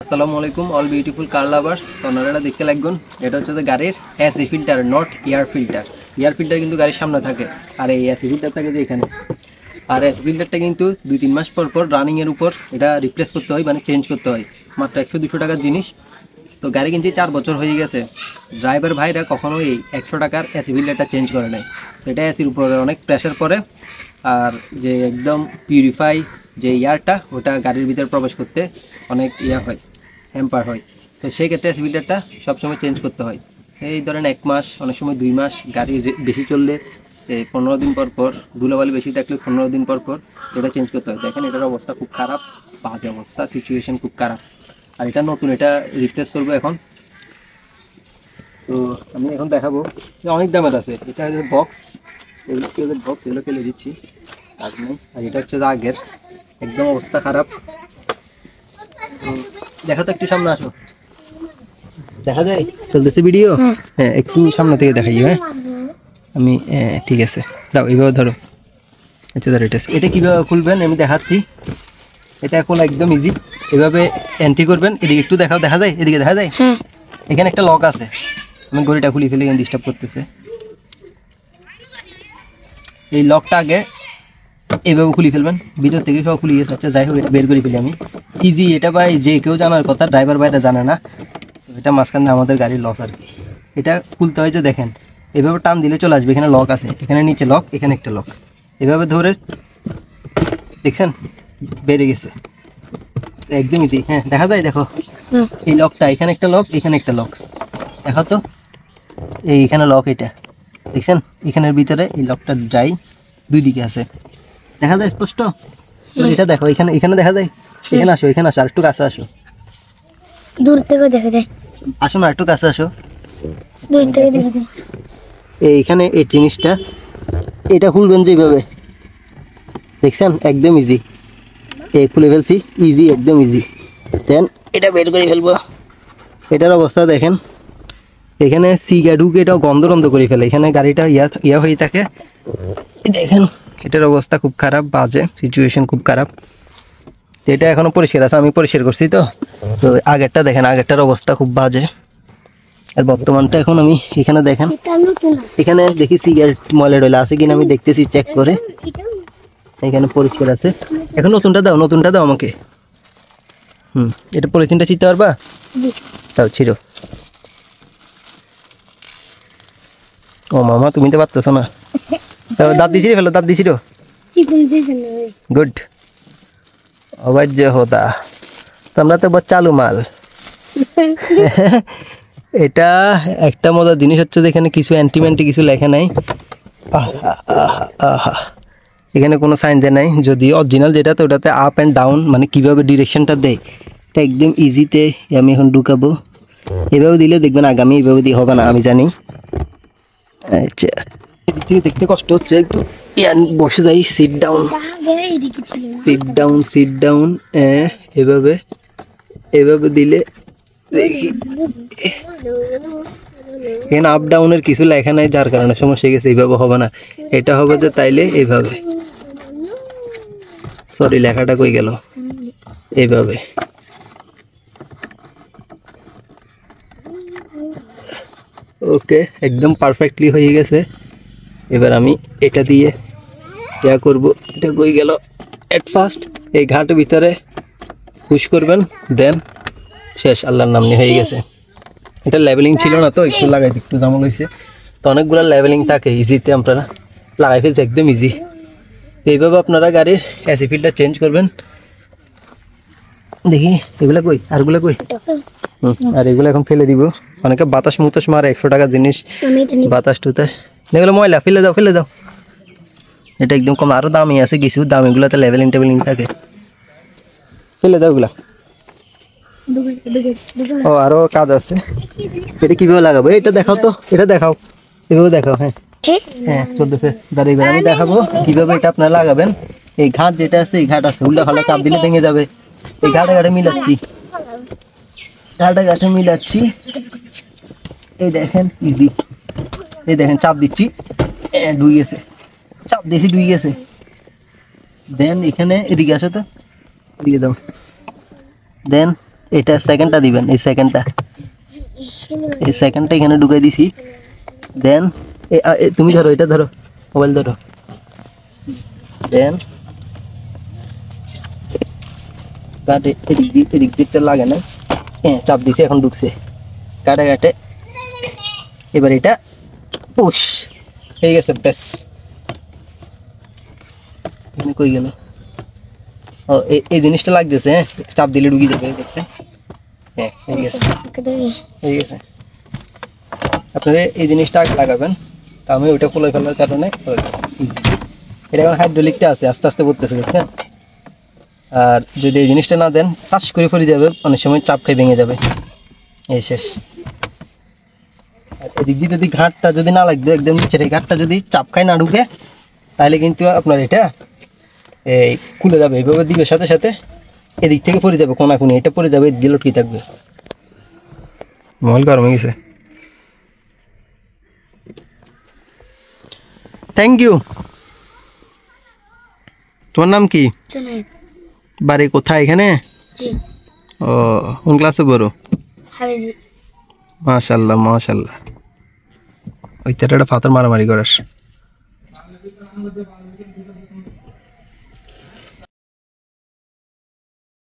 আসসালামু আলাইকুম all beautiful কার lovers. তো আপনারা দেখতে লাগবেন এটা হচ্ছে যে গাড়ির AC filter, not air filter. Air filter কিন্তু গাড়ির সামনে থাকে, আর এই এসি ফিল্টার থাকে যে এখানে। আর এসি ফিল্টারটা কিন্তু 2-3 মাস পর পর রানিংয়ের উপর এটা রিপ্লেস করতে হয়, মানে চেঞ্জ করতে হয়। মাত্র 100-200 টাকার জিনিস। তো গাড়ি কিন্তু 4 বছর হয়ে গেছে, ড্রাইভার ভাইরা কখনোই এই 100 টাকার এসি ফিল্টারটা চেঞ্জ করে নাই। তো এটা এসির উপরে অনেক প্রেশার পড়ে, আর যে একদম পিউরিফাই যে এয়ারটা ওটা গাড়ির ভিতরে প্রবেশ করতে অনেক হয়, হ্যাম্পার হয়। তো সেই ক্ষেত্রে এসি ফিল্টারটা সবসময় চেঞ্জ করতে হয়। এই ধরেন 1 মাস, অনেক সময় 2 মাস, গাড়ি বেশি চললে 15 দিন পর পর, ধুলোবালি বেশি থাকলে 15 দিন পর পর এটা চেঞ্জ করতে হয়। দেখেন এটার অবস্থা খুব খারাপ, বাজে অবস্থা, সিচুয়েশন খুব খারাপ। আর এটা নতুন, এটা রিপ্লেস করবো এখন। তো আমি এখন দেখাবো, অনেক দামের আছে। এটা বক্স, এগুলো বক্স, এগুলো ফেলে দিচ্ছি, কাজ নেই। আর এটা হচ্ছে আগের, একদম অবস্থা খারাপ। দেখা তো, একটু সামনে আসো, দেখা যায় চলতেছে ভিডিও। হ্যাঁ, একটু সামনে থেকে দেখাই। হ্যাঁ আমি, ঠিক আছে, দাও এইভাবে ধরো। আচ্ছা ধরো, এটা কীভাবে খুলবেন আমি দেখাচ্ছি। এটা এখন একদম ইজি, এভাবে এন্ট্রি করবেন। এদিকে একটু দেখাও, দেখা যায়? এদিকে দেখা যায়? এখানে একটা লক আছে, আমি ঘড়িটা খুলে ফেলে এখানে ডিস্টার্ব করতেছে। এই লকটা আগে এইভাবে খুলে ফেলবেন, ভিতর থেকে সব খুলে গেছে। আচ্ছা যাই হোক, এটা বের করে ফেলি আমি। ইজি এটা ভাই, যে কেউ জানার কথা, ড্রাইভার ভাইটা জানে না। এটা মাঝখানে আমাদের গাড়ির লস আর কি। এটা খুলতে হয় যে দেখেন, এভাবে টান দিলে চলে আসবে। এখানে লক আছে, এখানে নিচে লক, এখানে একটা লক। এভাবে ধরে দেখছেন, বেড়ে গেছে, একদম ইজি। হ্যাঁ দেখা যায়, দেখো এই লকটা, এখানে একটা লক, এখানে একটা লক। দেখো তো, এইখানে লক, এটা দেখছেন, এখানের ভিতরে এই লকটা যাই, দুই দিকে আছে, দেখা যায় স্পষ্ট। এটা দেখো, এখানে এখানে দেখা যায়। এখানে আসো, এখানে আসো, আর একটু কাছে আসো। দূর থেকে দেখা যায়। আসো না, একটু কাছে আসো। দূর থেকে দেখা যায়। এইখানে এই জিনিসটা, এটা খুলবেন যেভাবে, দেখছেন একদম ইজি। খুলে ফেলছি, ইজি, একদম ইজি। দেন এটা বের করে ফেলবো। এটার অবস্থা দেখেন, এখানে সিগা ঢুকে এটাও গন্ধ করে ফেলে। এখানে গাড়িটা ইয়া হয়ে থাকে, দেখেন এটার অবস্থা খুব খারাপ, বাজে সিচুয়েশন, খুব খারাপ। এটা এখনো পরিষ্কার আছে, আমি পরিষ্কার করছি। তো তো আগেরটা দেখেন, আগেরটার অবস্থা খুব বাজে। আর বর্তমানটা এখন আমি এখানে দেখেন, এখানে দেখি সিগারেট ময়লা টয়লা আছে কিনা, আমি দেখতেছি চেক করে। এখানে পরিষ্কার আছে। এখন নতুনটা দাও, নতুনটা দাও আমাকে। এটা পলিথিনটা চিনতে পারবা? দাও, ছিড়ো। ও মামা, তুমি তো পারতেছো না। দাঁত দিয়ে ছিঁড়ে ফেলো, দাঁত দিয়ে ছিড়ো। গুড, অবাজ্য হোতা, তোমরা তো চালু মাল। এটা একটা মজার জিনিস হচ্ছে যে এখানে কিছু অ্যান্টিমেন্টি কিছু লেখা নাই। এখানে কোনো সাইন দেয় নাই। যদি অরিজিনাল যেটা, তো ওটাতে আপ অ্যান্ড ডাউন, মানে কীভাবে ডিরেকশনটা দেয়, এটা একদম ইজিতে আমি এখন ঢুকাবো। এভাবে দিলে দেখবেন আগামী, এভাবে দিয়ে হবে না আমি জানি। আচ্ছা, এদিক থেকে দেখতে কষ্ট হচ্ছে একটু, বসে যাই। Sit down, sit down, sit down. এভাবে এভাবে দিলে দেখি, এখানে আপ ডাউনের কিছু লেখা নাই, যার কারণে সমস্যা গেছে। এইভাবে হবে না, এটা হবে যে তাইলে এইভাবে, সরি লেখাটা কই গেল, এইভাবে। ওকে, একদম পারফেক্টলি হয়ে গেছে। এবার আমি এটা দিয়ে ইয়া করব। এটা কই গেল? এট ফার্স্ট এই ঘাটের ভিতরে পুশ করবেন, দেন শেষ, আল্লাহর নাম নিয়ে হয়ে গেছে। এটা লেভেলিং ছিল না, তো একটু লাগাইতে একটু জামল হয়েছে। তো অনেকগুলো লেভেলিং থাকে, ইজিতে আপনারা লাগাই ফেলছে, একদম ইজি। এইভাবে আপনারা গাড়ির এসি ফিল্টার চেঞ্জ করবেন। দেখি এগুলা কই, আরগুলা কই? আর এগুলো এখন ফেলে দিব। অনেকে বাতাস মুতাস মারে, 100 টাকার জিনিস, বাতাস টুতাস, এগুলো ময়লা, ফেলে দাও, ফেলে দাও। এটা একদম কম, আরও দামি আছে কিছু, দামিগুলোতে লেভেলিং টেভেলিং থাকে, ফেলে দাও এগুলা। ও আরো কাজ আছে। এটা কিভাবে লাগাবো এটা দেখাও তো, এটা দেখাও, এভাবে দেখাও। হ্যাঁ হ্যাঁ, চলতেছে। দাঁড়িয়ে আমি দেখাবো কিভাবে এটা আপনারা লাগাবেন। এই ঘাট যেটা আছে, এই ঘাট আছে, উল্টা ফাল্টা চাপ দিলে ভেঙে যাবে। এই ঘাটে ঘাটে মিলাচ্ছি, ঘাটে ঘাটে মিলাচ্ছি। এই দেখেন ইজি, এই দেখেন চাপ দিচ্ছি, ডুই গেছে, চাপ দিয়েছি, ডুই গেছে। দেন এখানে এদিকে আসো তো, এদিকে দাও। দেন এটা সেকেন্ডটা দিবেন, এই সেকেন্ডটা এখানে ঢুকাই দিছি। দেন তুমি ধরো, এটা ধরো, মোবাইল ধরো। দেন কাটে এদিক দিকটা লাগে না, হ্যাঁ চাপ দিছে, এখন ঢুকছে। কাটে কাটে এবার এটা পুশ হয়ে গেছে, ব্যাস। এখানে কই গেল? ও এই জিনিসটা লাগতেছে, হ্যাঁ চাপ দিলে ঢুকিয়ে যাবে, দেখছে? হ্যাঁ হয়ে গেছে, হয়ে গেছে। আপনারা এই জিনিসটা আগে লাগাবেন, তা আমি ওইটা খুলে ফেলার কারণে এটা এখন হাইড্রোলিকটা আছে, আস্তে আস্তে পড়তেছে, বুঝছেন? আর যদি এই জিনিসটা না দেন টাচ করে পড়ে যাবে, অনেক সময় চাপ খাই ভেঙে যাবে, এই শেষ। আর এদিক দিয়ে যদি ঘাটটা যদি না লাগবে, একদম নিচের এই ঘাটটা যদি চাপ খায় না ঢুকে, তাহলে কিন্তু আপনার এটা এই খুলে যাবে। এইভাবে দিবে সাথে সাথে এদিক থেকে পড়ে যাবে, কোনাকুনি এটা পড়ে যাবে, এদিক দিয়ে লটকে থাকবে। মোবাইল গরম হয়ে গেছে। Thank you. তোমার নাম কি? জুনাইদ। বাড়ি কোথায়? এখানে? জি। ও কোন ক্লাসে পড়ো? হাফেজি। মাশাআল্লাহ মাশাআল্লাহ। ওই তেটাটা ফাতর মারামারি করাস।